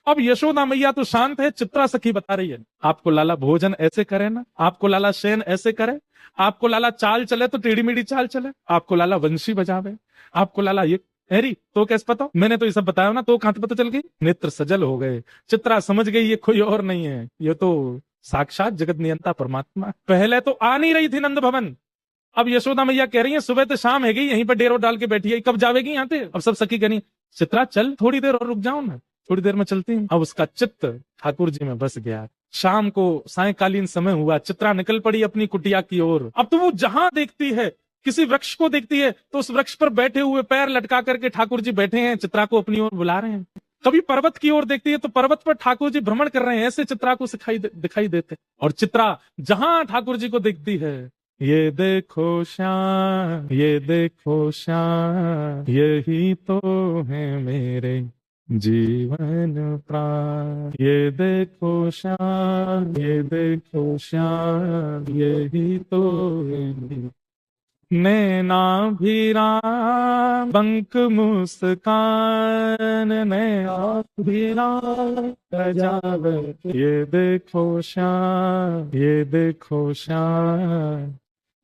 अब यशोदा मैया तो शांत है, चित्रा सखी बता रही है, आपको लाला भोजन ऐसे करे ना, आपको लाला शयन ऐसे करे, आपको लाला चाल चले तो टेढ़ी मेढ़ी चाल चले, आपको लाला वंशी बजावे, आपको लाला ये अरे तो कैसे पता, मैंने तो ये सब बताया ना, तो कहां पता चल गई। नेत्र सजल हो गए, चित्रा समझ गई ये कोई और नहीं है, ये तो साक्षात जगत नियंता परमात्मा। पहले तो आ नहीं रही थी नंद भवन, अब यशोदा मैया कह रही है सुबह तो शाम है गई, यहीं पर डेरो डाल के बैठी है, कब जावेगी यहाँ पे। अब सब सखी कह चित्रा चल थोड़ी देर और रुक जाओ ना, थोड़ी देर में चलती हूँ। अब उसका चित्त ठाकुर जी में बस गया। शाम को सायंकालीन समय हुआ, चित्रा निकल पड़ी अपनी कुटिया की ओर। अब तो वो जहां देखती है, किसी वृक्ष को देखती है तो उस वृक्ष पर बैठे हुए पैर लटका करके ठाकुर जी बैठे हैं, चित्रा को अपनी ओर बुला रहे हैं। कभी पर्वत की ओर देखती है तो पर्वत पर ठाकुर जी भ्रमण कर रहे हैं, ऐसे चित्रा को दिखाई देते। और चित्रा जहां ठाकुर जी को देखती है, ये देखो श्याम, ये देखो श्याम, यही तो है मेरे जीवन प्राण, ये देखो श्याम, ये देखो श्याम, यही तो है मेरे नैनाभिराम बंक मुस्कान, नैनाभिराम सजावट, ये देखो श्याम, ये देखो श्याम,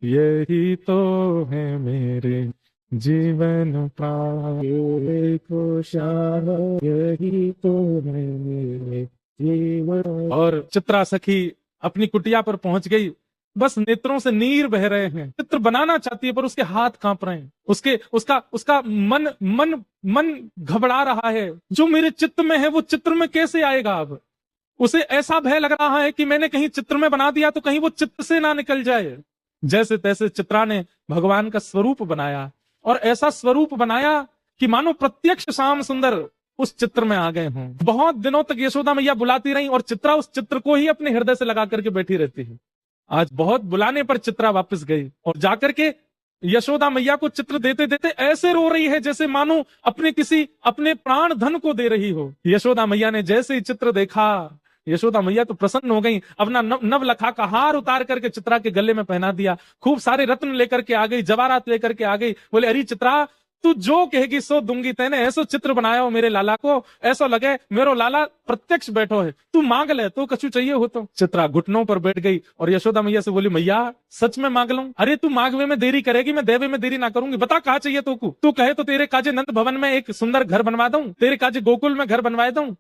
यही तो है मेरे जीवन प्राण, ये देखो श्याम, यही तो है मेरे जीवन। और चित्रा सखी अपनी कुटिया पर पहुंच गई, बस नेत्रों से नीर बह रहे हैं, चित्र बनाना चाहती है पर उसके हाथ कांप रहे हैं, उसका मन घबरा रहा है, जो मेरे चित्त में है वो चित्र में कैसे आएगा। अब उसे ऐसा भय लग रहा है कि मैंने कहीं चित्र में बना दिया तो कहीं वो चित्र से ना निकल जाए। जैसे तैसे चित्रा ने भगवान का स्वरूप बनाया, और ऐसा स्वरूप बनाया कि मानो प्रत्यक्ष श्याम सुंदर उस चित्र में आ गए हों। बहुत दिनों तक यशोदा मैया बुलाती रही और चित्रा उस चित्र को ही अपने हृदय से लगा करके बैठी रहती है। आज बहुत बुलाने पर चित्रा वापस गई और जाकर के यशोदा मैया को चित्र देते देते ऐसे रो रही है जैसे मानो अपने प्राण धन को दे रही हो। यशोदा मैया ने जैसे ही चित्र देखा, यशोदा मैया तो प्रसन्न हो गई, अपना नवलखा का हार उतार करके चित्रा के गले में पहना दिया, खूब सारे रत्न लेकर के आ गई, जवाहरात लेकर के आ गई। बोले अरे चित्रा, तू जो कहेगी सो दूंगी, तेने ऐसो चित्र बनाया हो मेरे लाला को, ऐसा लगे मेरो लाला प्रत्यक्ष बैठो है, तू मांग ले, तो कछु चाहिए हो तो। चित्रा घुटनों पर बैठ गई और यशोदा मैया से बोली मैया सच में मांग लूं। अरे तू मांगवे में देरी करेगी, मैं देवे में देरी ना करूंगी, बता कहा चाहिए तो को। तू कहे तो तेरे काजे नंद भवन में एक सुंदर घर बनवा दूं, तेरे काजे गोकुल में घर बनवा दूं,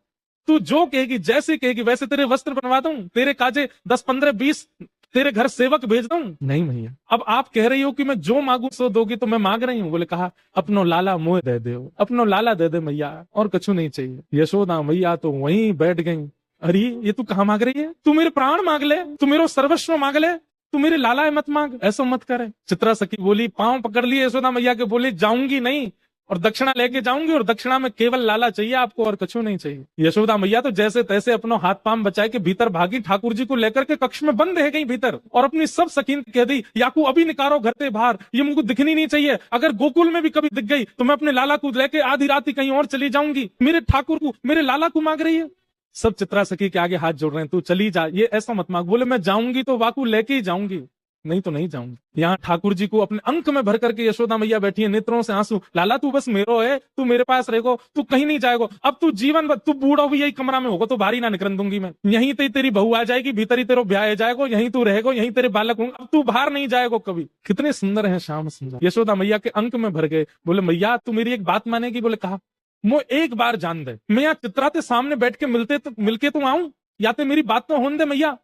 तू जो कहेगी जैसे कहेगी वैसे तेरे वस्त्र बनवा दूं, तेरे काजे 10 15 20 तेरे घर सेवक भेज दूं। नहीं भैया, अब आप कह रही हो कि मैं जो मांगू सो दोगी, तो मैं मांग रही हूँ। बोले कहा अपनो लाला मोह दे दे, अपनो लाला दे दे मैया, और कछु नहीं चाहिए। यशोदा मैया तो वहीं बैठ गई। अरे ये तू कहाँ मांग रही है, तू मेरे प्राण मांग ले, तू मेरा सर्वस्व मांग ले, तू मेरे लाला मत मांग, ऐसा मत करे। चित्रा सखी बोली, पांव पकड़ लिए यशोदा मैया के, बोली जाऊंगी नहीं, और दक्षिणा लेके जाऊंगी, और दक्षिणा में केवल लाला चाहिए आपको, और कछु नहीं चाहिए। यशोदा मैया तो जैसे तैसे अपनो हाथ पांव बचाए के भीतर भागी, ठाकुर जी को लेकर के कक्ष में बंद रह गई भीतर, और अपनी सब सकीन कह दी याकू अभी निकारो घर से बाहर, ये मुझको दिखनी नहीं चाहिए, अगर गोकुल में भी कभी दिख गई तो मैं अपने लाला को लेके आधी रात कहीं और चली जाऊंगी, मेरे ठाकुर को, मेरे लाला को मांग रही है। सब चित्रा सखी के आगे हाथ जोड़ रहे हैं, तू चली जा, ये ऐसा मत मांग। बोले मैं जाऊंगी तो वाकू लेके ही जाऊंगी, नहीं तो नहीं जाऊंगी। यहाँ ठाकुर जी को अपने अंक में भर करके यशोदा मैया बैठी है, नेत्रों से आंसू, लाला तू बस मेरो है, तू मेरे पास रहेगो, तू कहीं नहीं जाएगो, अब तू जीवन तू बूढ़ा भी यही कमरा में होगा, तो बाहरी ना निकल दूंगी मैं, यहीं तेरी बहू आ जाएगी, भीतर ही तेरो ब्याह जाएगो, यहीं तू रहेगो, यहीं तेरे बालक होंगे, अब तू बाहर नहीं जाएगो कभी। कितने सुंदर है श्याम सुंदर, यशोदा मैया के अंक में भर गए। बोले मैया तू मेरी एक बात मानेगी। बोले कहा, वो एक बार जान दे, मैं यहाँ चित्रा के सामने बैठ के मिलके तो आऊं, या तो मेरी बात तो होने दे मैया,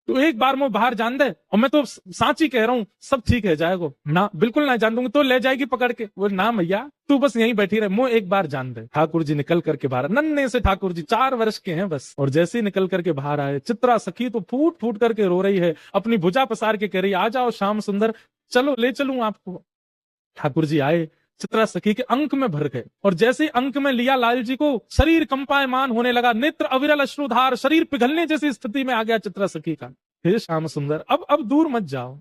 तो एक बार मैं बाहर जान दे, और मैं तो साची कह रहा हूँ सब ठीक है जाएगो ना, बिल्कुल ना जान दूंगी, तो ले जाएगी पकड़ के। वो ना मैया तू बस यहीं बैठी रहे, मुझे एक बार जान दे। ठाकुर जी निकल करके बाहर, नन्हे से ठाकुर जी 4 वर्ष के हैं बस, और जैसे ही निकल करके बाहर आए, चित्रा सखी तो फूट फूट करके रो रही है, अपनी भुजा पसार के कह रही आ जाओ श्याम सुंदर, चलो ले चलूं आपको। ठाकुर जी आए, चित्रा सखी के अंक में भर गए, और जैसे अंक में लिया लाल जी को, शरीर कंपायमान होने लगा, नेत्र अविरल अश्रुधार, शरीर पिघलने जैसी स्थिति में आ गया चित्रा सखी का। हे श्याम सुंदर अब दूर मत जाओ।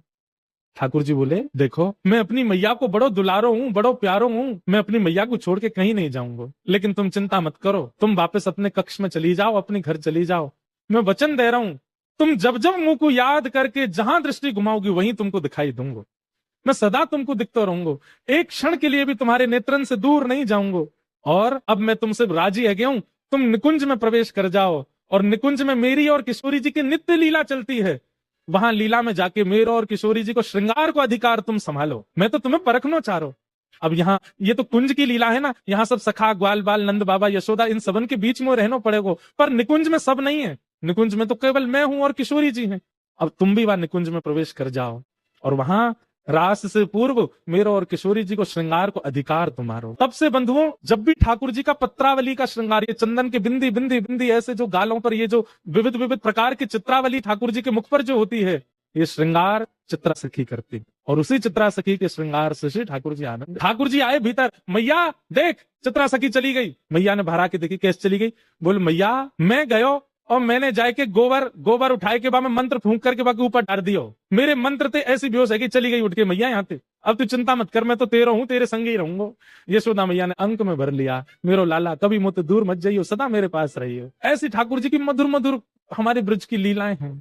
ठाकुर जी बोले देखो मैं अपनी मैया को बड़ो दुलारो हूँ, बड़ो प्यारो हूँ, मैं अपनी मैया को छोड़ के कहीं नहीं जाऊंगा, लेकिन तुम चिंता मत करो, तुम वापस अपने कक्ष में चली जाओ, अपने घर चली जाओ, मैं वचन दे रहा हूँ, तुम जब जब मुंह को याद करके जहां दृष्टि घुमाओगी वहीं तुमको दिखाई दूंगा, मैं सदा तुमको दिखता रहूंगा, एक क्षण के लिए भी तुम्हारे नेत्रन से दूर नहीं जाऊंगा, और अब मैं तुमसे राजी है गया हूं, तुम निकुंज में प्रवेश कर जाओ, और निकुंज में मेरी और किशोरी जी की नित्य लीला चलती है। वहां लीला में जाके मेरे और किशोरी जी को श्रृंगार को अधिकार तुम संभालो, मैं तो तुम्हें परखनो चाह रहा हूं। अब यहाँ ये तो कुंज की लीला है ना, यहाँ सब सखा ग्वाल बाल नंद बाबा यशोदा इन सबन के बीच में रहना पड़ेगा, पर निकुंज में सब नहीं है। निकुंज में तो केवल मैं हूं और किशोरी जी हैं। अब तुम भी वहां निकुंज में प्रवेश कर जाओ, और वहां रास से पूर्व मेरे और किशोरी जी को श्रृंगार को अधिकार तुम्हारो। तब से बंधुओं, जब भी ठाकुर जी का पत्रावली का श्रृंगार, ये चंदन के बिंदी बिंदी बिंदी ऐसे जो गालों पर ये जो विविध विविध प्रकार की चित्रावली ठाकुर जी के मुख पर जो होती है, ये श्रृंगार चित्रा सखी करती, और उसी चित्रा सखी के श्रृंगार से श्री ठाकुर जी आनंद। ठाकुर जी आए भीतर, मैया देख चित्रा सखी चली गई। मैया ने भरा के देखी, कैसे चली गई? बोल मैया मैं गयो और मैंने जाके गोबर उठाए के बाद में मंत्र फूंक करके बाकी ऊपर डाल दियो, मेरे मंत्र थे ऐसी बेहोश है कि चली गई उठ के मैया यहाँ थे। अब तू चिंता मत कर, मैं तो तेरा हूं, तेरे संग ही रहूंगा। यशोदा मैया ने अंक में भर लिया, मेरो लाला कभी मुझसे दूर मत जाइयो, सदा मेरे पास रहियो। ऐसी ठाकुर जी की मधुर मधुर हमारे ब्रज की लीलाएं हैं।